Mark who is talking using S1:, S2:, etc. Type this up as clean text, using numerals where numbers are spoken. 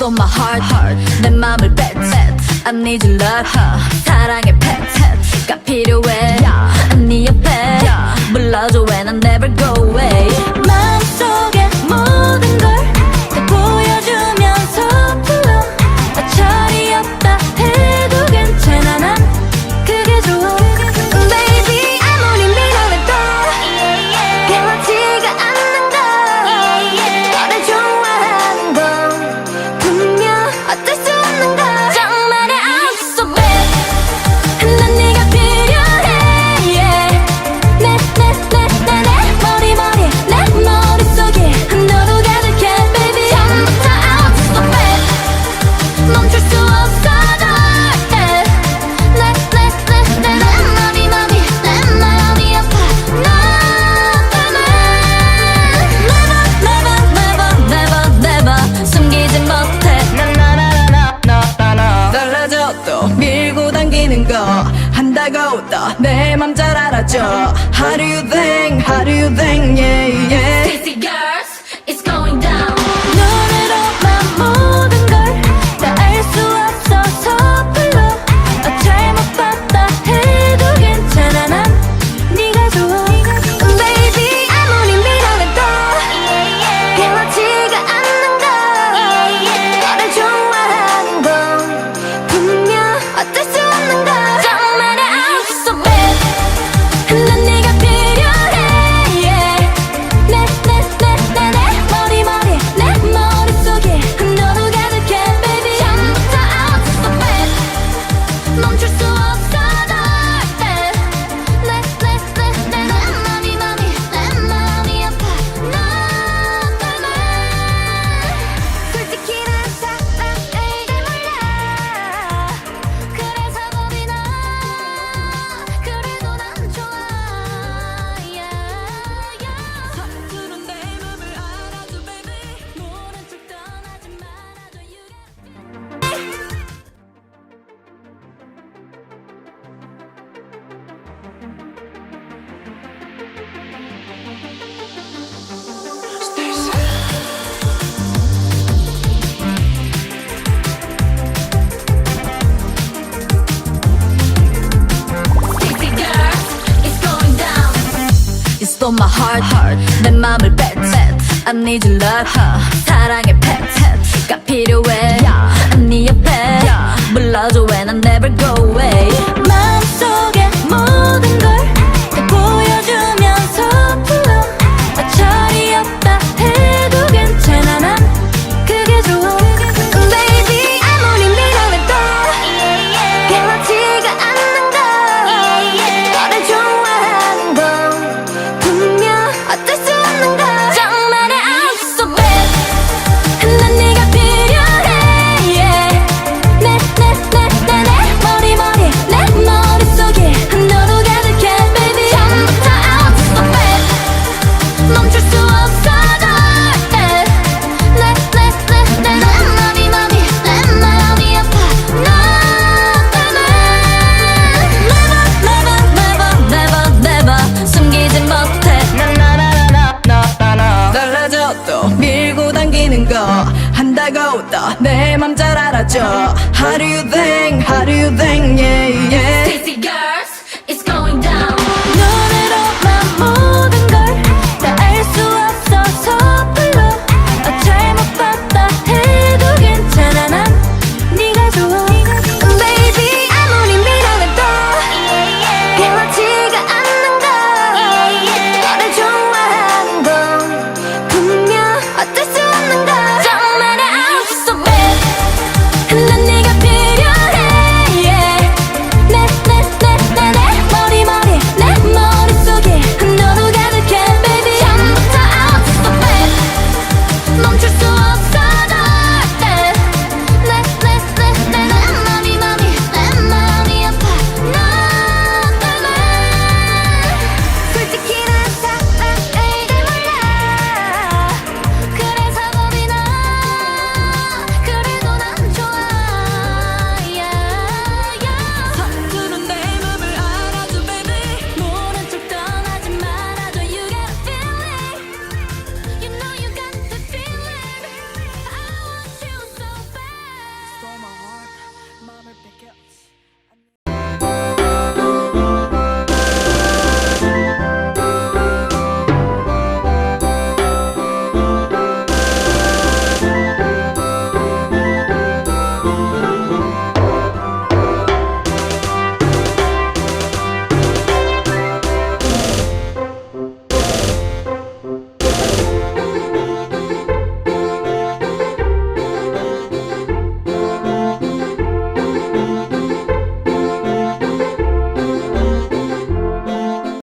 S1: stole my heart 내 맘을 뺐지 I need your love 사랑의 패턴가 필요해 네 옆에 불러줘 when I never go away 마음속에 모든 걸 다 보여주면서 불러 어처리 없다 해도 괜찮아 난 그게 좋아 Baby 아무리 밀어내도 변하지가 않는 걸 너를 좋아하는 건 분명 어쩔 수 없는 걸 정말의 I'm so bad 난 네가 필요해 내 머릿속에 너로 가득해 baby 처음부터 I'm so bad 멈출 수 없어 널 내 마음이 아파 너 never 숨기지 못해
S2: 달라져도 밀고 당기는 거 한다고 또 내 맘 잘 알아줘 How do you think, how do you think, yeah, yeah
S1: STAYC girls, it's going down
S2: 눈으로만 모든 걸 다 알 수 없어서 불러 잘못 봤다 해도 괜찮아 난 네가 좋아
S1: Baby 아무리 밀어내도 변하지가 않는 걸 너를 좋아하는 건 분명 어쩔 수 없는 걸 정말의 I'm so bad 난 네가 필요해 내 머릿속에 너로 가득해 baby 처음부터 I'm so bad 멈출 수 없어 널 내 마음이 아파 너 때문에 솔직히 난 사랑을 몰라 그래서 겁이 나 그래도 난 좋아
S2: 서투른 내 맘을 알아줘 baby 모른 척 떠나지 말아줘 you
S1: STAYC girls, it's going down You stole my heart 내 맘을 뺐지 I need your love 사랑의 패턴가 필요해 네 옆에 불러줘 when I never go away 마음속에 모든 걸 다 보여주면서 불러 어처리 없다 해도 괜찮아 난 그게 좋아 Baby 아무리 밀어내도 변하지가 않는 걸 너를 좋아하는 건 분명 어쩔 수 없는 걸 정말의 I'm so bad 난 네가 필요해 내 머릿속에 너로 가득해 baby 처음부터 I'm so bad 멈출 수 없어 널 내 마음이 아파 너 때문에 never 숨기지 못해
S2: 달라져도 밀고 당기는 거 한다고 또 내 맘 잘 알아줘 How do you think, how do you think, yeah,